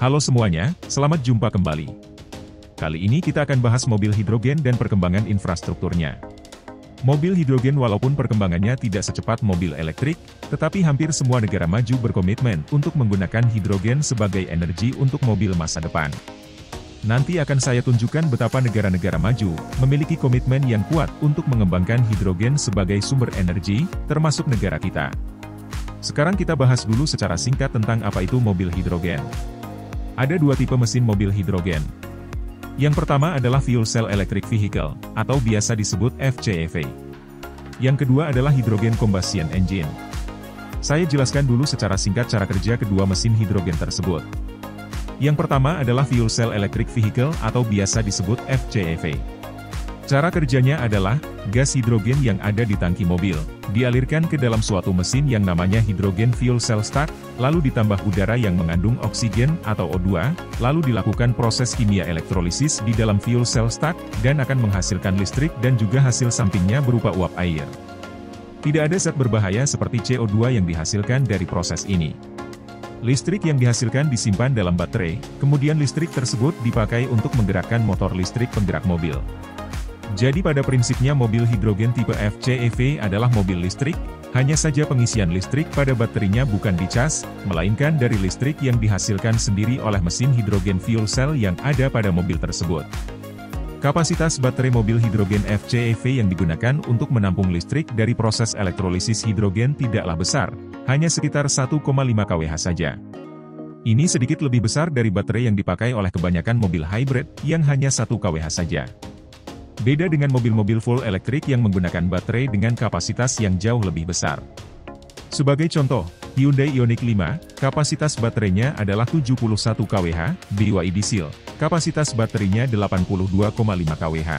Halo semuanya, selamat jumpa kembali. Kali ini kita akan bahas mobil hidrogen dan perkembangan infrastrukturnya. Mobil hidrogen walaupun perkembangannya tidak secepat mobil elektrik, tetapi hampir semua negara maju berkomitmen untuk menggunakan hidrogen sebagai energi untuk mobil masa depan. Nanti akan saya tunjukkan betapa negara-negara maju memiliki komitmen yang kuat untuk mengembangkan hidrogen sebagai sumber energi, termasuk negara kita. Sekarang kita bahas dulu secara singkat tentang apa itu mobil hidrogen. Ada dua tipe mesin mobil hidrogen. Yang pertama adalah Fuel Cell Electric Vehicle, atau biasa disebut FCEV. Yang kedua adalah Hydrogen Combustion Engine. Saya jelaskan dulu secara singkat cara kerja kedua mesin hidrogen tersebut. Yang pertama adalah Fuel Cell Electric Vehicle, atau biasa disebut FCEV. Cara kerjanya adalah, gas hidrogen yang ada di tangki mobil, dialirkan ke dalam suatu mesin yang namanya Hydrogen Fuel Cell Stack, lalu ditambah udara yang mengandung oksigen atau O2, lalu dilakukan proses kimia elektrolisis di dalam fuel cell stack, dan akan menghasilkan listrik dan juga hasil sampingnya berupa uap air. Tidak ada zat berbahaya seperti CO2 yang dihasilkan dari proses ini. Listrik yang dihasilkan disimpan dalam baterai, kemudian listrik tersebut dipakai untuk menggerakkan motor listrik penggerak mobil. Jadi pada prinsipnya mobil hidrogen tipe FCEV adalah mobil listrik, hanya saja pengisian listrik pada baterinya bukan dicas, melainkan dari listrik yang dihasilkan sendiri oleh mesin hidrogen fuel cell yang ada pada mobil tersebut. Kapasitas baterai mobil hidrogen FCEV yang digunakan untuk menampung listrik dari proses elektrolisis hidrogen tidaklah besar, hanya sekitar 1,5 kWh saja. Ini sedikit lebih besar dari baterai yang dipakai oleh kebanyakan mobil hybrid, yang hanya 1 kWh saja. Beda dengan mobil-mobil full elektrik yang menggunakan baterai dengan kapasitas yang jauh lebih besar. Sebagai contoh, Hyundai Ioniq 5, kapasitas baterainya adalah 71 kWh, BYD diesel, kapasitas baterainya 82,5 kWh.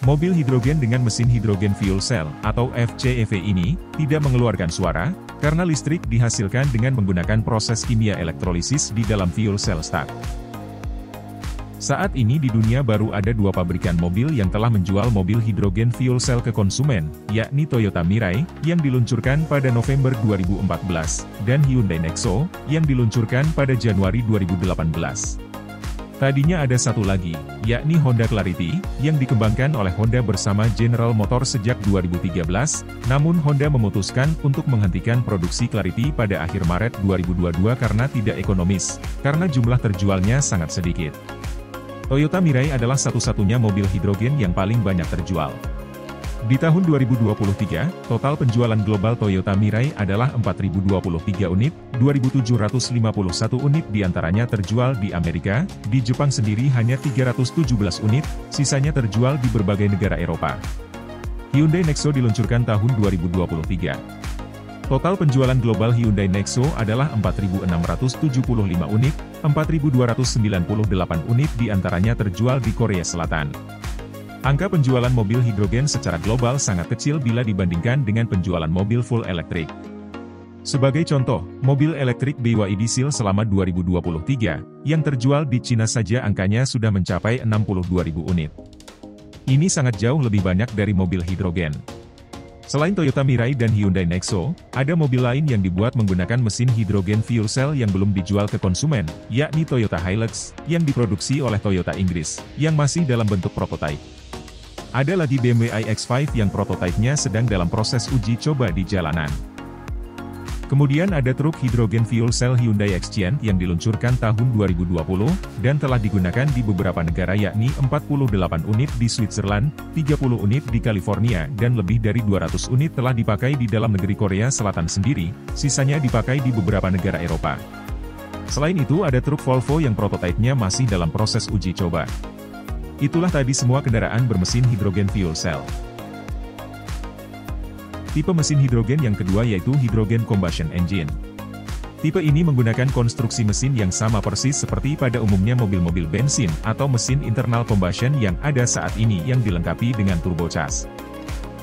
Mobil hidrogen dengan mesin hidrogen fuel cell, atau FCEV ini, tidak mengeluarkan suara, karena listrik dihasilkan dengan menggunakan proses kimia elektrolisis di dalam fuel cell stack. Saat ini di dunia baru ada dua pabrikan mobil yang telah menjual mobil hidrogen fuel cell ke konsumen, yakni Toyota Mirai, yang diluncurkan pada November 2014, dan Hyundai Nexo, yang diluncurkan pada Januari 2018. Tadinya ada satu lagi, yakni Honda Clarity, yang dikembangkan oleh Honda bersama General Motors sejak 2013, namun Honda memutuskan untuk menghentikan produksi Clarity pada akhir Maret 2022 karena tidak ekonomis, karena jumlah terjualnya sangat sedikit. Toyota Mirai adalah satu-satunya mobil hidrogen yang paling banyak terjual. Di tahun 2023, total penjualan global Toyota Mirai adalah 4.023 unit, 2.751 unit diantaranya terjual di Amerika, di Jepang sendiri hanya 317 unit, sisanya terjual di berbagai negara Eropa. Hyundai Nexo diluncurkan tahun 2023. Total penjualan global Hyundai Nexo adalah 4.675 unit, 4.298 unit diantaranya terjual di Korea Selatan. Angka penjualan mobil hidrogen secara global sangat kecil bila dibandingkan dengan penjualan mobil full elektrik. Sebagai contoh, mobil elektrik BYD diesel selama 2023, yang terjual di Cina saja angkanya sudah mencapai 62.000 unit. Ini sangat jauh lebih banyak dari mobil hidrogen. Selain Toyota Mirai dan Hyundai Nexo, ada mobil lain yang dibuat menggunakan mesin hidrogen fuel cell yang belum dijual ke konsumen, yakni Toyota Hilux, yang diproduksi oleh Toyota Inggris, yang masih dalam bentuk prototipe. Ada lagi BMW iX5 yang prototipenya sedang dalam proses uji coba di jalanan. Kemudian ada truk hidrogen fuel cell Hyundai Xciant yang diluncurkan tahun 2020, dan telah digunakan di beberapa negara yakni 48 unit di Switzerland, 30 unit di California dan lebih dari 200 unit telah dipakai di dalam negeri Korea Selatan sendiri, sisanya dipakai di beberapa negara Eropa. Selain itu ada truk Volvo yang prototipenya masih dalam proses uji coba. Itulah tadi semua kendaraan bermesin hidrogen fuel cell. Tipe mesin hidrogen yang kedua yaitu Hydrogen Combustion Engine. Tipe ini menggunakan konstruksi mesin yang sama persis seperti pada umumnya mobil-mobil bensin atau mesin internal combustion yang ada saat ini yang dilengkapi dengan turbocharged.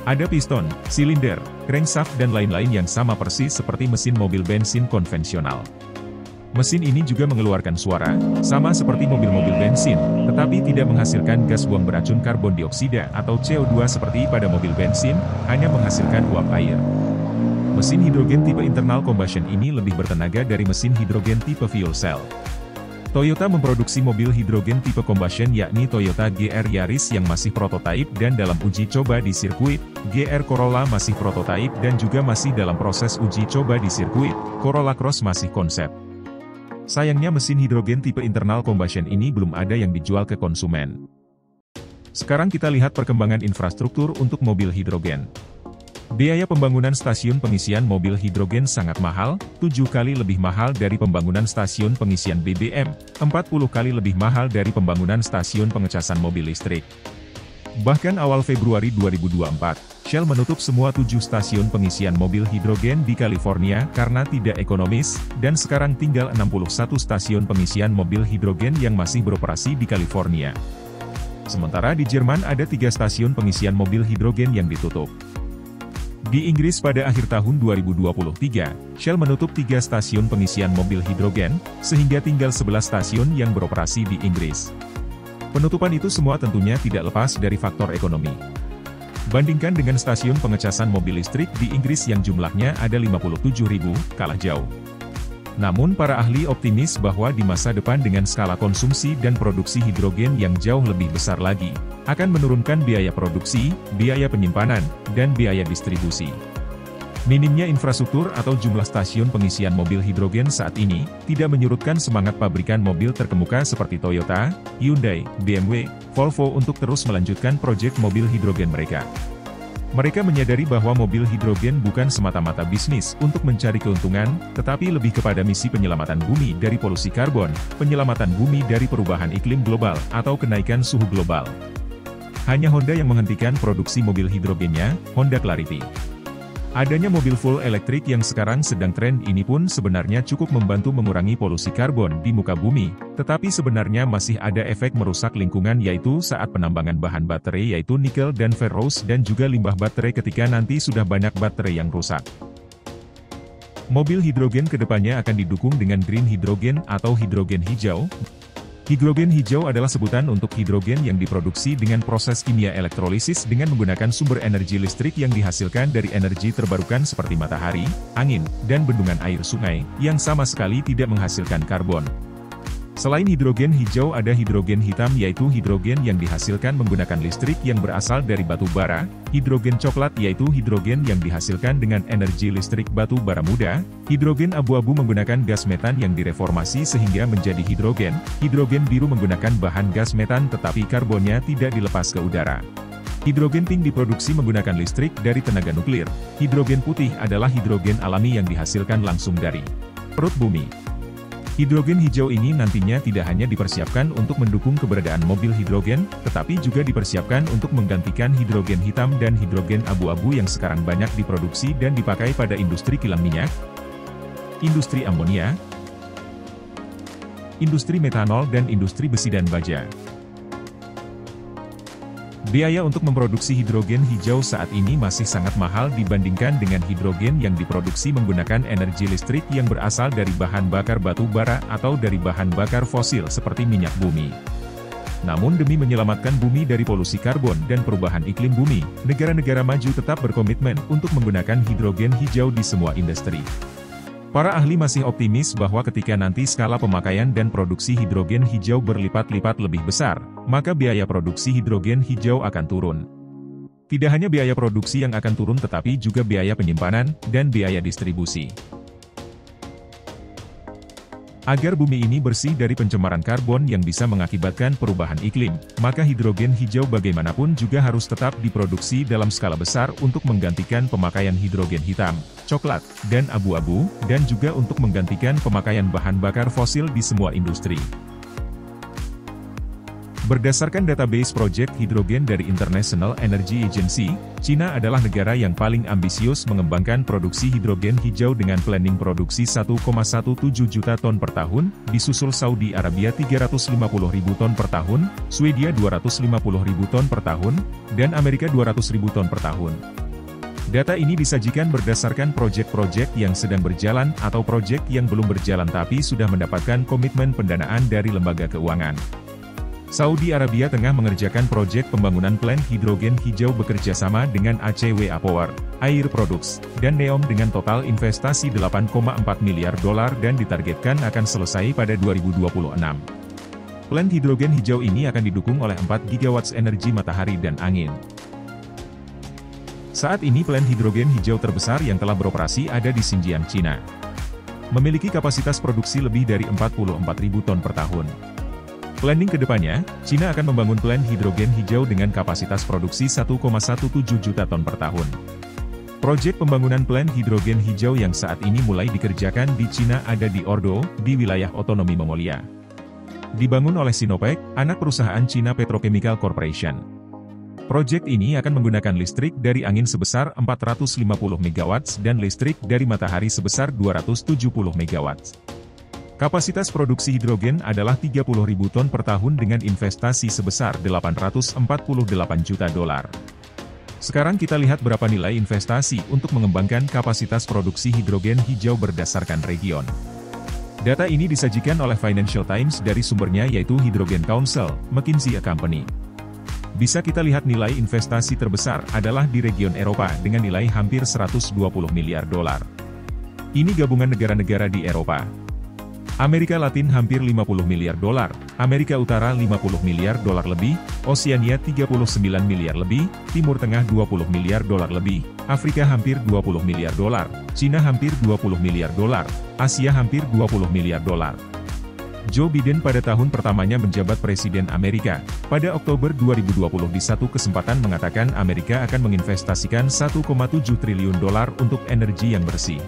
Ada piston, silinder, crankshaft dan lain-lain yang sama persis seperti mesin mobil bensin konvensional. Mesin ini juga mengeluarkan suara, sama seperti mobil-mobil bensin, tetapi tidak menghasilkan gas buang beracun karbon dioksida atau CO2 seperti pada mobil bensin, hanya menghasilkan uap air. Mesin hidrogen tipe internal combustion ini lebih bertenaga dari mesin hidrogen tipe fuel cell. Toyota memproduksi mobil hidrogen tipe combustion yakni Toyota GR Yaris yang masih prototipe dan dalam uji coba di sirkuit, GR Corolla masih prototipe dan juga masih dalam proses uji coba di sirkuit, Corolla Cross masih konsep. Sayangnya mesin hidrogen tipe internal combustion ini belum ada yang dijual ke konsumen. Sekarang kita lihat perkembangan infrastruktur untuk mobil hidrogen. Biaya pembangunan stasiun pengisian mobil hidrogen sangat mahal, 7 kali lebih mahal dari pembangunan stasiun pengisian BBM, 40 kali lebih mahal dari pembangunan stasiun pengecasan mobil listrik. Bahkan awal Februari 2024, Shell menutup semua 7 stasiun pengisian mobil hidrogen di California karena tidak ekonomis, dan sekarang tinggal 61 stasiun pengisian mobil hidrogen yang masih beroperasi di California. Sementara di Jerman ada 3 stasiun pengisian mobil hidrogen yang ditutup. Di Inggris pada akhir tahun 2023, Shell menutup 3 stasiun pengisian mobil hidrogen, sehingga tinggal 11 stasiun yang beroperasi di Inggris. Penutupan itu semua tentunya tidak lepas dari faktor ekonomi. Bandingkan dengan stasiun pengecasan mobil listrik di Inggris yang jumlahnya ada 57.000, kalah jauh. Namun para ahli optimis bahwa di masa depan dengan skala konsumsi dan produksi hidrogen yang jauh lebih besar lagi, akan menurunkan biaya produksi, biaya penyimpanan, dan biaya distribusi. Minimnya infrastruktur atau jumlah stasiun pengisian mobil hidrogen saat ini, tidak menyurutkan semangat pabrikan mobil terkemuka seperti Toyota, Hyundai, BMW, Volvo untuk terus melanjutkan proyek mobil hidrogen mereka. Mereka menyadari bahwa mobil hidrogen bukan semata-mata bisnis untuk mencari keuntungan, tetapi lebih kepada misi penyelamatan bumi dari polusi karbon, penyelamatan bumi dari perubahan iklim global, atau kenaikan suhu global. Hanya Honda yang menghentikan produksi mobil hidrogennya, Honda Clarity. Adanya mobil full elektrik yang sekarang sedang tren ini pun sebenarnya cukup membantu mengurangi polusi karbon di muka bumi, tetapi sebenarnya masih ada efek merusak lingkungan yaitu saat penambangan bahan baterai yaitu nikel dan ferrous dan juga limbah baterai ketika nanti sudah banyak baterai yang rusak. Mobil hidrogen kedepannya akan didukung dengan green hydrogen atau hidrogen hijau. Hidrogen hijau adalah sebutan untuk hidrogen yang diproduksi dengan proses kimia elektrolisis dengan menggunakan sumber energi listrik yang dihasilkan dari energi terbarukan seperti matahari, angin, dan bendungan air sungai, yang sama sekali tidak menghasilkan karbon. Selain hidrogen hijau ada hidrogen hitam yaitu hidrogen yang dihasilkan menggunakan listrik yang berasal dari batu bara, hidrogen coklat yaitu hidrogen yang dihasilkan dengan energi listrik batu bara muda, hidrogen abu-abu menggunakan gas metan yang direformasi sehingga menjadi hidrogen, hidrogen biru menggunakan bahan gas metan tetapi karbonnya tidak dilepas ke udara. Hidrogen pink diproduksi menggunakan listrik dari tenaga nuklir, hidrogen putih adalah hidrogen alami yang dihasilkan langsung dari perut bumi. Hidrogen hijau ini nantinya tidak hanya dipersiapkan untuk mendukung keberadaan mobil hidrogen, tetapi juga dipersiapkan untuk menggantikan hidrogen hitam dan hidrogen abu-abu yang sekarang banyak diproduksi dan dipakai pada industri kilang minyak, industri amonia, industri metanol dan industri besi dan baja. Biaya untuk memproduksi hidrogen hijau saat ini masih sangat mahal dibandingkan dengan hidrogen yang diproduksi menggunakan energi listrik yang berasal dari bahan bakar batu bara atau dari bahan bakar fosil seperti minyak bumi. Namun demi menyelamatkan bumi dari polusi karbon dan perubahan iklim bumi, negara-negara maju tetap berkomitmen untuk menggunakan hidrogen hijau di semua industri. Para ahli masih optimis bahwa ketika nanti skala pemakaian dan produksi hidrogen hijau berlipat-lipat lebih besar, maka biaya produksi hidrogen hijau akan turun. Tidak hanya biaya produksi yang akan turun tetapi juga biaya penyimpanan dan biaya distribusi. Agar bumi ini bersih dari pencemaran karbon yang bisa mengakibatkan perubahan iklim, maka hidrogen hijau bagaimanapun juga harus tetap diproduksi dalam skala besar untuk menggantikan pemakaian hidrogen hitam, coklat, dan abu-abu, dan juga untuk menggantikan pemakaian bahan bakar fosil di semua industri. Berdasarkan database proyek hidrogen dari International Energy Agency, China adalah negara yang paling ambisius mengembangkan produksi hidrogen hijau dengan planning produksi 1,17 juta ton per tahun, disusul Saudi Arabia 350.000 ton per tahun, Swedia 250.000 ton per tahun, dan Amerika 200.000 ton per tahun. Data ini disajikan berdasarkan proyek-proyek yang sedang berjalan atau proyek yang belum berjalan tapi sudah mendapatkan komitmen pendanaan dari lembaga keuangan. Saudi Arabia tengah mengerjakan proyek pembangunan plant hidrogen hijau bekerja sama dengan ACWA Power, Air Products, dan NEOM dengan total investasi $8,4 miliar dan ditargetkan akan selesai pada 2026. Plant hidrogen hijau ini akan didukung oleh 4 GW energi matahari dan angin. Saat ini plant hidrogen hijau terbesar yang telah beroperasi ada di Xinjiang, China. Memiliki kapasitas produksi lebih dari 44.000 ton per tahun. Planning ke depannya, China akan membangun plant hidrogen hijau dengan kapasitas produksi 1,17 juta ton per tahun. Proyek pembangunan plant hidrogen hijau yang saat ini mulai dikerjakan di China ada di Ordo, di wilayah otonomi Mongolia. Dibangun oleh Sinopec, anak perusahaan China Petrochemical Corporation. Proyek ini akan menggunakan listrik dari angin sebesar 450 MW dan listrik dari matahari sebesar 270 MW. Kapasitas produksi hidrogen adalah 30.000 ton per tahun dengan investasi sebesar $848 juta. Sekarang kita lihat berapa nilai investasi untuk mengembangkan kapasitas produksi hidrogen hijau berdasarkan region. Data ini disajikan oleh Financial Times dari sumbernya yaitu Hydrogen Council, McKinsey & Company. Bisa kita lihat nilai investasi terbesar adalah di region Eropa dengan nilai hampir $120 miliar. Ini gabungan negara-negara di Eropa. Amerika Latin hampir $50 miliar, Amerika Utara $50 miliar lebih, Oseania $39 miliar lebih, Timur Tengah $20 miliar lebih, Afrika hampir $20 miliar, Cina hampir $20 miliar, Asia hampir $20 miliar. Joe Biden pada tahun pertamanya menjabat Presiden Amerika, pada Oktober 2020 di satu kesempatan mengatakan Amerika akan menginvestasikan $1,7 triliun untuk energi yang bersih.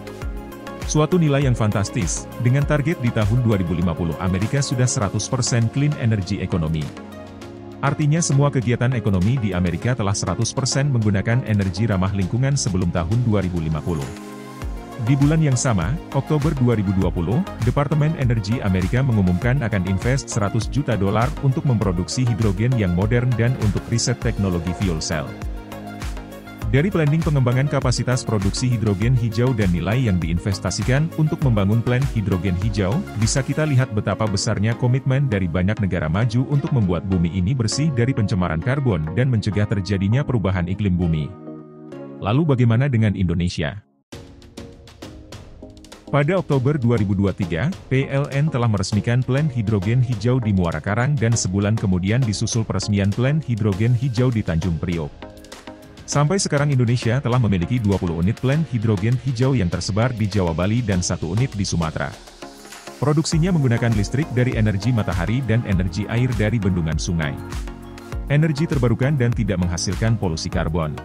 Suatu nilai yang fantastis, dengan target di tahun 2050 Amerika sudah 100% clean energy economy. Artinya semua kegiatan ekonomi di Amerika telah 100% menggunakan energi ramah lingkungan sebelum tahun 2050. Di bulan yang sama, Oktober 2020, Departemen Energi Amerika mengumumkan akan invest $100 juta untuk memproduksi hidrogen yang modern dan untuk riset teknologi fuel cell. Dari planning pengembangan kapasitas produksi hidrogen hijau dan nilai yang diinvestasikan untuk membangun plant hidrogen hijau, bisa kita lihat betapa besarnya komitmen dari banyak negara maju untuk membuat bumi ini bersih dari pencemaran karbon dan mencegah terjadinya perubahan iklim bumi. Lalu bagaimana dengan Indonesia? Pada Oktober 2023, PLN telah meresmikan plant hidrogen hijau di Muara Karang dan sebulan kemudian disusul peresmian plant hidrogen hijau di Tanjung Priok. Sampai sekarang Indonesia telah memiliki 20 unit plant hidrogen hijau yang tersebar di Jawa Bali dan 1 unit di Sumatera. Produksinya menggunakan listrik dari energi matahari dan energi air dari bendungan sungai. Energi terbarukan dan tidak menghasilkan polusi karbon.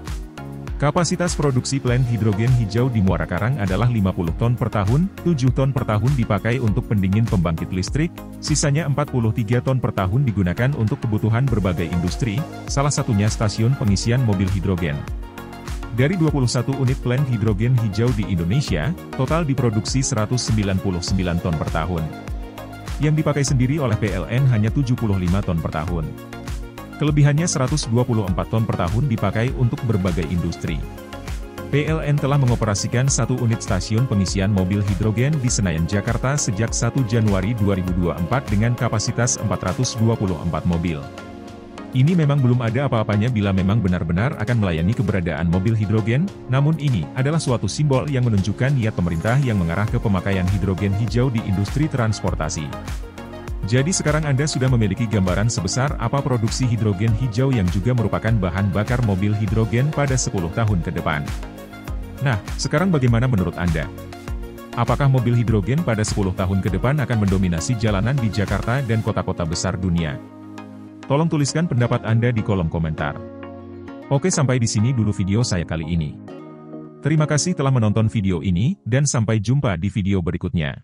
Kapasitas produksi plant hidrogen hijau di Muara Karang adalah 50 ton per tahun, 7 ton per tahun dipakai untuk pendingin pembangkit listrik, sisanya 43 ton per tahun digunakan untuk kebutuhan berbagai industri, salah satunya stasiun pengisian mobil hidrogen. Dari 21 unit plant hidrogen hijau di Indonesia, total diproduksi 199 ton per tahun. Yang dipakai sendiri oleh PLN hanya 75 ton per tahun. Kelebihannya 124 ton per tahun dipakai untuk berbagai industri. PLN telah mengoperasikan 1 unit stasiun pengisian mobil hidrogen di Senayan, Jakarta sejak 1 Januari 2024 dengan kapasitas 424 mobil. Ini memang belum ada apa-apanya bila memang benar-benar akan melayani keberadaan mobil hidrogen, namun ini adalah suatu simbol yang menunjukkan niat pemerintah yang mengarah ke pemakaian hidrogen hijau di industri transportasi. Jadi sekarang Anda sudah memiliki gambaran sebesar apa produksi hidrogen hijau yang juga merupakan bahan bakar mobil hidrogen pada 10 tahun ke depan. Nah, sekarang bagaimana menurut Anda? Apakah mobil hidrogen pada 10 tahun ke depan akan mendominasi jalanan di Jakarta dan kota-kota besar dunia? Tolong tuliskan pendapat Anda di kolom komentar. Oke, sampai di sini dulu video saya kali ini. Terima kasih telah menonton video ini, dan sampai jumpa di video berikutnya.